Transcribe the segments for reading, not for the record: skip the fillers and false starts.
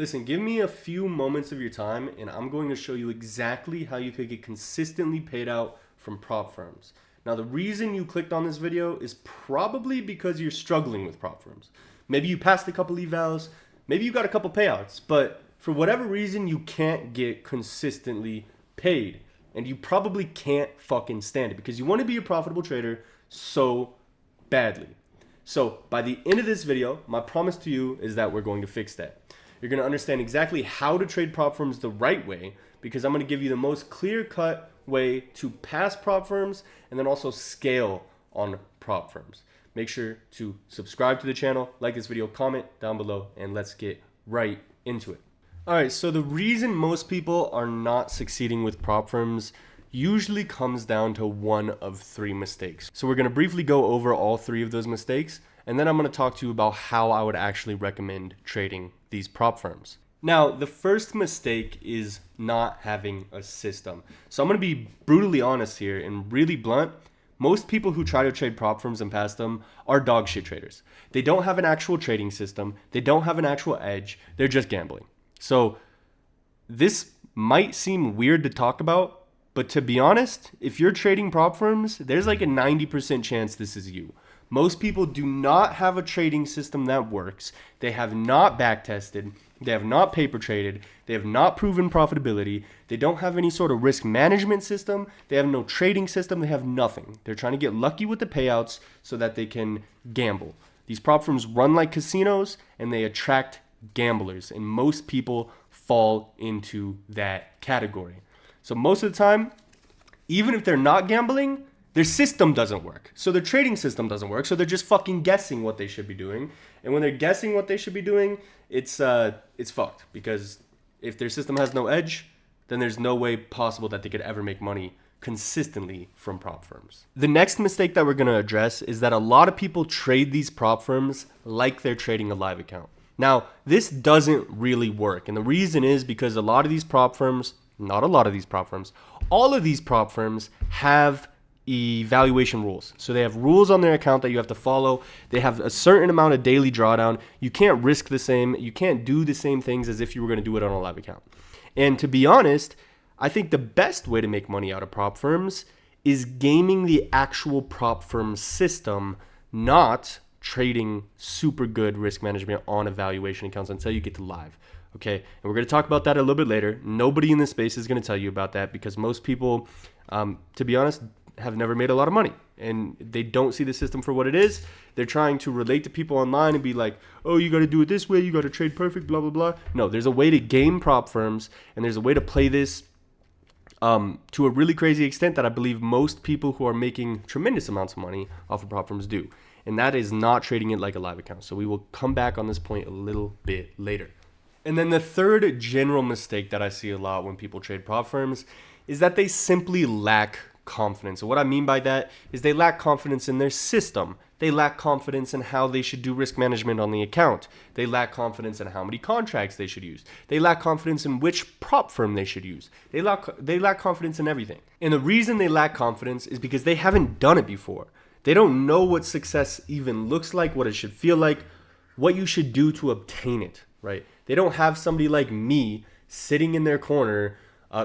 Listen, give me a few moments of your time and I'm going to show you exactly how you could get consistently paid out from prop firms. Now, the reason you clicked on this video is probably because you're struggling with prop firms. Maybe you passed a couple evals, maybe you got a couple payouts, but for whatever reason, you can't get consistently paid. And you probably can't fucking stand it because you want to be a profitable trader so badly. So by the end of this video, my promise to you is that we're going to fix that. You're going to understand exactly how to trade prop firms the right way because I'm going to give you the most clear-cut way to pass prop firms and then also scale on prop firms. Make sure to subscribe to the channel, like this video, comment down below, and let's get right into it. All right, so the reason most people are not succeeding with prop firms usually comes down to one of three mistakes. So we're going to briefly go over all three of those mistakes, and then I'm going to talk to you about how I would actually recommend trading these prop firms. Now, the first mistake is not having a system. So I'm going to be brutally honest here and really blunt. Most people who try to trade prop firms and pass them are dog shit traders. They don't have an actual trading system. They don't have an actual edge. They're just gambling. So this might seem weird to talk about, but to be honest, if you're trading prop firms, there's like a 90% chance this is you. Most people do not have a trading system that works. They have not back tested. They have not paper traded. They have not proven profitability. They don't have any sort of risk management system. They have no trading system. They have nothing. They're trying to get lucky with the payouts so that they can gamble. These prop firms run like casinos and they attract gamblers, and most people fall into that category. So most of the time, even if they're not gambling, their system doesn't work. So their trading system doesn't work. So they're just fucking guessing what they should be doing. And when they're guessing what they should be doing, it's fucked, because if their system has no edge, then there's no way possible that they could ever make money consistently from prop firms. The next mistake that we're going to address is that a lot of people trade these prop firms like they're trading a live account. Now, this doesn't really work. And the reason is because a lot of these prop firms, not a lot of these prop firms, all of these prop firms have evaluation rules. So they have rules on their account that you have to follow. They have a certain amount of daily drawdown. You can't risk the same. You can't do the same things as if you were going to do it on a live account. And to be honest, I think the best way to make money out of prop firms is gaming the actual prop firm system, not trading super good risk management on evaluation accounts until you get to live. Okay, and we're going to talk about that a little bit later. Nobody in this space is going to tell you about that because most people, to be honest, have never made a lot of money and they don't see the system for what it is. They're trying to relate to people online and be like, oh, you got to do it this way, you got to trade perfect, blah blah blah. No, there's a way to game prop firms and there's a way to play this to a really crazy extent that I believe most people who are making tremendous amounts of money off of prop firms do. And that is not trading it like a live account. So we will come back on this point a little bit later. And then the third general mistake that I see a lot when people trade prop firms is that they simply lack confidence. And what I mean by that is they lack confidence in their system. They lack confidence in how they should do risk management on the account. They lack confidence in how many contracts they should use. They lack confidence in which prop firm they should use. They lack confidence in everything. And the reason they lack confidence is because they haven't done it before. They don't know what success even looks like, what it should feel like, what you should do to obtain it, right? They don't have somebody like me sitting in their corner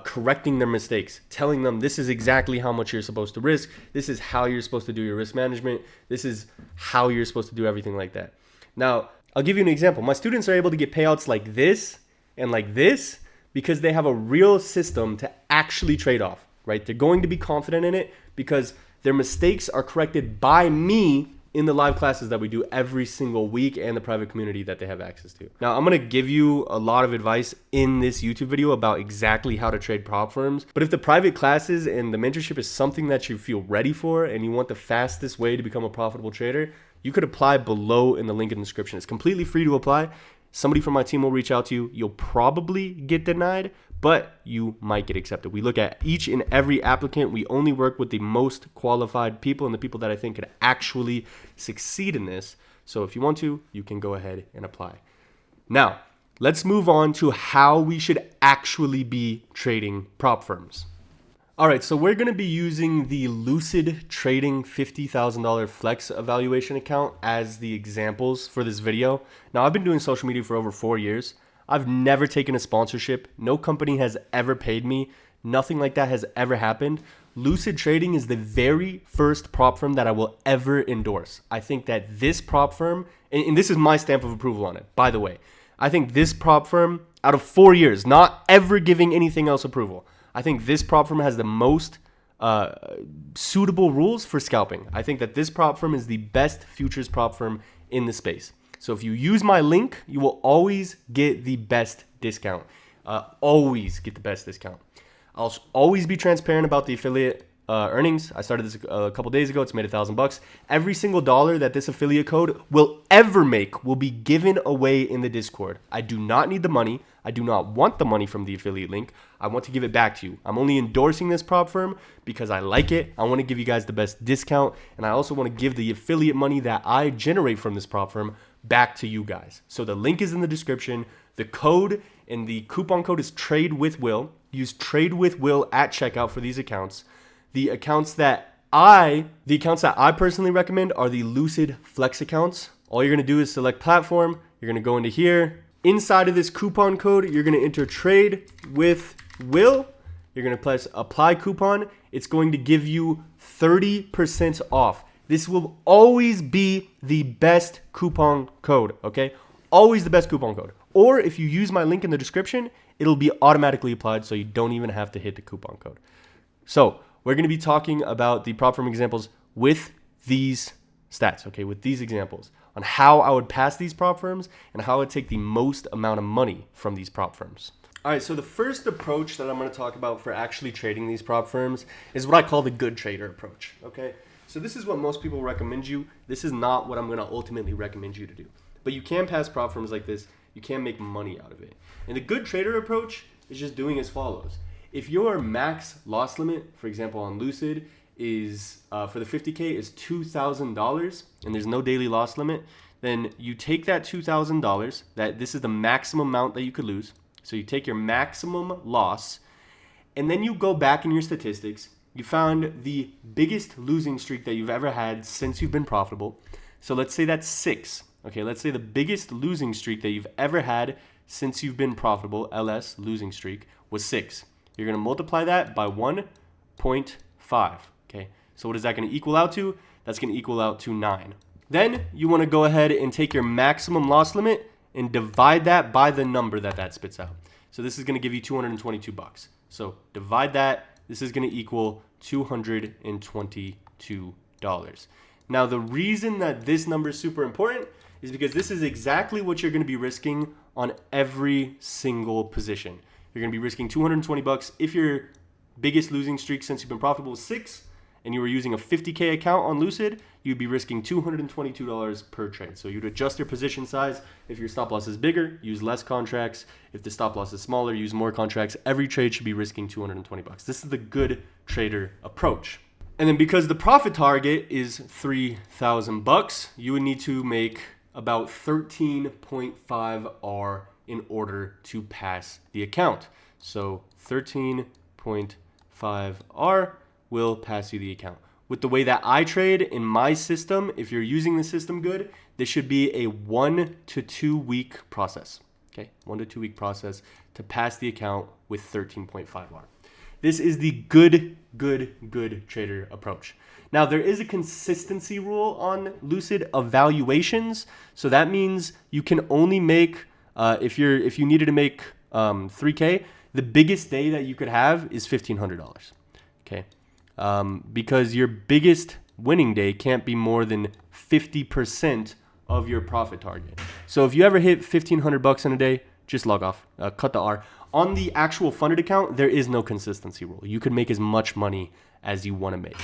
correcting their mistakes, telling them this is exactly how much you're supposed to risk. This is how you're supposed to do your risk management. This is how you're supposed to do everything like that. Now, I'll give you an example. My students are able to get payouts like this and like this because they have a real system to actually trade off, right? They're going to be confident in it because their mistakes are corrected by me in the live classes that we do every single week and the private community that they have access to. Now, I'm going to give you a lot of advice in this YouTube video about exactly how to trade prop firms. But if the private classes and the mentorship is something that you feel ready for and you want the fastest way to become a profitable trader, you could apply below in the link in the description. It's completely free to apply. Somebody from my team will reach out to you. You'll probably get denied, but you might get accepted. We look at each and every applicant. We only work with the most qualified people and the people that I think could actually succeed in this. So if you want to, you can go ahead and apply. Now, let's move on to how we should actually be trading prop firms. All right, so we're going to be using the Lucid Trading $50,000 Flex evaluation account as the examples for this video. Now, I've been doing social media for over 4 years. I've never taken a sponsorship. No company has ever paid me. Nothing like that has ever happened. Lucid Trading is the very first prop firm that I will ever endorse. I think that this prop firm, and this is my stamp of approval on it, by the way. I think this prop firm, out of 4 years, not ever giving anything else approval, I think this prop firm has the most suitable rules for scalping. I think that this prop firm is the best futures prop firm in the space. So if you use my link, you will always get the best discount. Always get the best discount. I'll always be transparent about the affiliate earnings. I started this a couple days ago. It's made $1,000. Every single dollar that this affiliate code will ever make will be given away in the Discord. I do not need the money. I do not want the money from the affiliate link. I want to give it back to you. I'm only endorsing this prop firm because I like it. I want to give you guys the best discount. And I also want to give the affiliate money that I generate from this prop firm back to you guys. So the link is in the description. The code and the coupon code is Trade with Will. Use Trade with Will at checkout for these accounts. The accounts that I personally recommend are the Lucid Flex accounts. All you're going to do is select platform. You're going to go into here. Inside of this coupon code, you're going to enter Trade with Will. You're going to press apply coupon. It's going to give you 30% off. This will always be the best coupon code, okay? Always the best coupon code. Or if you use my link in the description, it'll be automatically applied so you don't even have to hit the coupon code. So we're going to be talking about the prop firm examples with these stats, okay, with these examples on how I would pass these prop firms and how I would take the most amount of money from these prop firms. All right, so the first approach that I'm going to talk about for actually trading these prop firms is what I call the good trader approach, okay? So this is what most people recommend you. This is not what I'm going to ultimately recommend you to do. But you can pass prop firms like this. You can make money out of it. And the good trader approach is just doing as follows. If your max loss limit, for example, on Lucid is for the 50K is $2,000 and there's no daily loss limit, then you take that $2,000, that this is the maximum amount that you could lose. So you take your maximum loss and then you go back in your statistics. You found the biggest losing streak that you've ever had since you've been profitable. So let's say that's 6. Okay, let's say the biggest losing streak that you've ever had since you've been profitable, LS, losing streak, was 6. You're going to multiply that by 1.5. Okay, so what is that going to equal out to? That's going to equal out to 9. Then you want to go ahead and take your maximum loss limit and divide that by the number that spits out. So this is going to give you $222. So divide that. This is going to equal $222. Now, the reason that this number is super important is because this is exactly what you're going to be risking on every single position. You're going to be risking $220 if your biggest losing streak since you've been profitable is 6 and you were using a 50K account on Lucid, you'd be risking $222 per trade. So you'd adjust your position size. If your stop loss is bigger, use less contracts. If the stop loss is smaller, use more contracts. Every trade should be risking $220. This is the good trader approach. And then because the profit target is $3,000, you would need to make about 13.5 R in order to pass the account. So 13.5 R will pass you the account. With the way that I trade in my system, if you're using the system good, this should be a 1 to 2 week process. Okay, 1 to 2 week process to pass the account with 13.5 R. This is the good trader approach. Now, there is a consistency rule on Lucid evaluations. So that means you can only make, if you needed to make 3K, the biggest day that you could have is $1,500. Okay, because your biggest winning day can't be more than 50% of your profit target. So if you ever hit $1,500 in a day, just log off, cut the R. On the actual funded account, there is no consistency rule. You can make as much money as you want to make.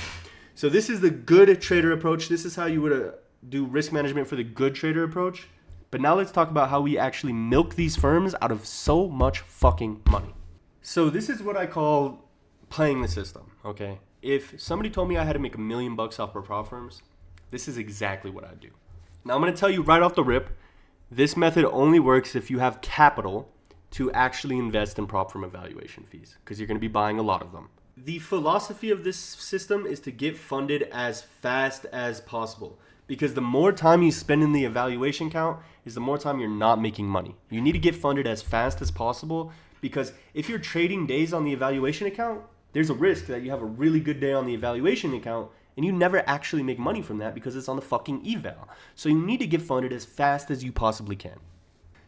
So this is the good trader approach. This is how you would do risk management for the good trader approach. But now let's talk about how we actually milk these firms out of so much fucking money. So this is what I call playing the system, okay? If somebody told me I had to make $1 million off of prop firms, this is exactly what I'd do. Now I'm going to tell you right off the rip, this method only works if you have capital to actually invest in prop firm evaluation fees, because you're going to be buying a lot of them. The philosophy of this system is to get funded as fast as possible. Because the more time you spend in the evaluation account is the more time you're not making money. You need to get funded as fast as possible, because if you're trading days on the evaluation account, there's a risk that you have a really good day on the evaluation account and you never actually make money from that because it's on the fucking eval. So you need to get funded as fast as you possibly can.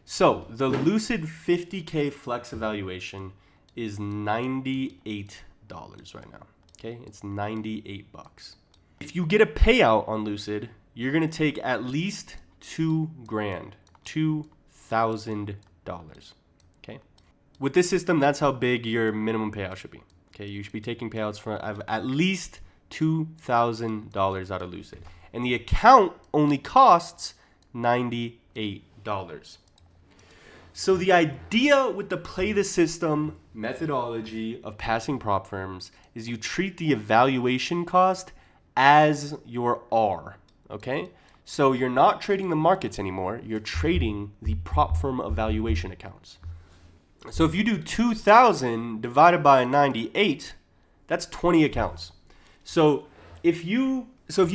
So the Lucid 50K Flex evaluation is $98 right now. Okay, it's 98 bucks. If you get a payout on Lucid, you're gonna take at least $2,000, $2,000. Okay, with this system, that's how big your minimum payout should be. Okay, you should be taking payouts for at least $2,000 out of Lucid, and the account only costs $98. So the idea with the play the system methodology of passing prop firms is you treat the evaluation cost as your R, okay? So you're not trading the markets anymore, you're trading the prop firm evaluation accounts. So if you do 2,000 divided by 98, that's 20 accounts. So if you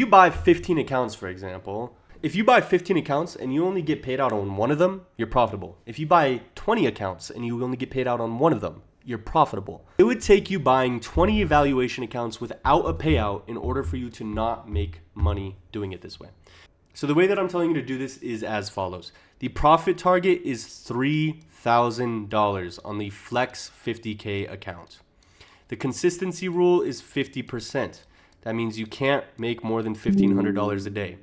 buy 15 accounts, for example, if you buy 15 accounts and you only get paid out on one of them, you're profitable. If you buy 20 accounts and you only get paid out on one of them, you're profitable. It would take you buying 20 evaluation accounts without a payout in order for you to not make money doing it this way. So the way that I'm telling you to do this is as follows. The profit target is $3,000 on the Flex 50K account. The consistency rule is 50%. That means you can't make more than $1,500 a day.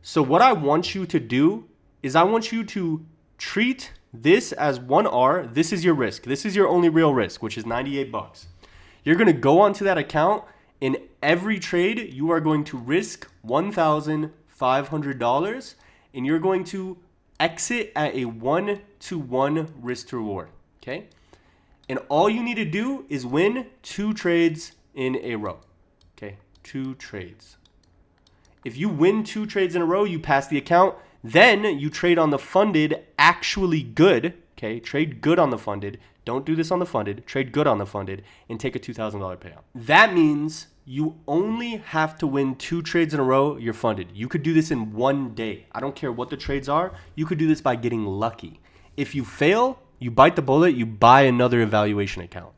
So what I want you to do is I want you to treat this as 1R. This is your risk. This is your only real risk, which is 98 bucks. You're going to go onto that account. In every trade, you are going to risk $1,500 and you're going to exit at a 1-to-1 risk to reward. Okay? And all you need to do is win 2 trades in a row. Okay? 2 trades. If you win 2 trades in a row, you pass the account. Then you trade on the funded, actually good. Okay, trade good on the funded. Don't do this on the funded. Trade good on the funded and take a $2,000 payout. That means you only have to win 2 trades in a row. You're funded. You could do this in one day. I don't care what the trades are. You could do this by getting lucky. If you fail, you bite the bullet. You buy another evaluation account.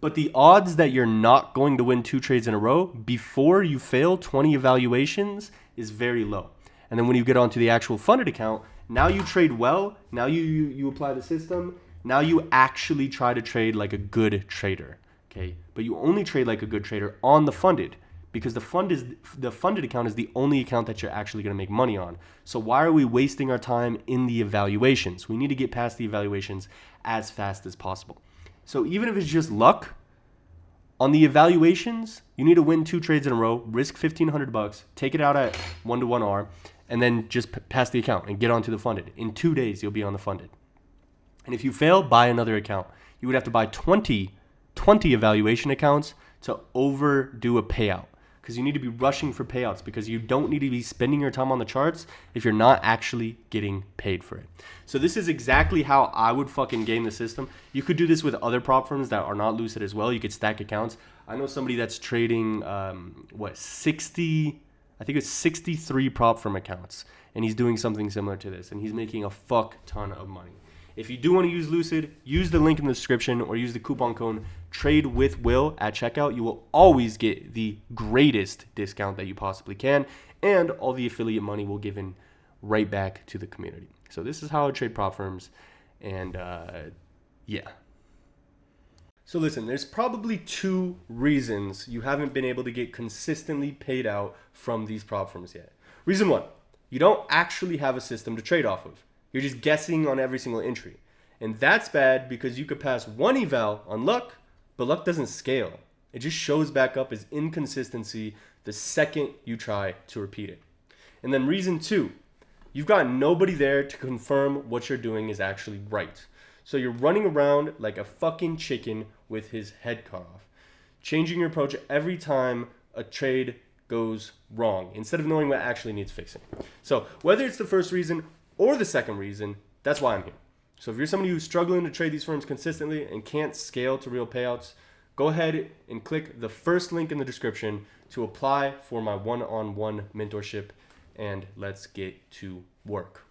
But the odds that you're not going to win 2 trades in a row before you fail 20 evaluations is very low. And then when you get onto the actual funded account, now you trade well. Now you apply the system. Now you actually try to trade like a good trader, okay? But you only trade like a good trader on the funded, because the funded account is the only account that you're actually going to make money on. So why are we wasting our time in the evaluations? We need to get past the evaluations as fast as possible. So even if it's just luck, on the evaluations, you need to win 2 trades in a row, risk $1,500, take it out at 1-to-1R, and then just pass the account and get onto the funded. In 2 days, you'll be on the funded. And if you fail, buy another account. You would have to buy 20 evaluation accounts to overdo a payout, because you need to be rushing for payouts, because you don't need to be spending your time on the charts if you're not actually getting paid for it. So this is exactly how I would fucking game the system. You could do this with other prop firms that are not Lucid as well. You could stack accounts. I know somebody that's trading 63 prop firm accounts, and he's doing something similar to this, and he's making a fuck ton of money. If you do want to use Lucid, use the link in the description or use the coupon code TRADEWITHWILL at checkout. You will always get the greatest discount that you possibly can, and all the affiliate money will give in right back to the community. So this is how I trade prop firms, and yeah. So listen, there's probably 2 reasons you haven't been able to get consistently paid out from these prop firms yet. Reason 1, you don't actually have a system to trade off of. You're just guessing on every single entry. And that's bad, because you could pass 1 eval on luck, but luck doesn't scale. It just shows back up as inconsistency the second you try to repeat it. And then reason 2, you've got nobody there to confirm what you're doing is actually right. So you're running around like a fucking chicken with his head cut off, changing your approach every time a trade goes wrong, instead of knowing what actually needs fixing. So whether it's the first reason or the second reason, that's why I'm here. So if you're somebody who's struggling to trade these firms consistently and can't scale to real payouts, go ahead and click the first link in the description to apply for my one-on-one mentorship. and let's get to work.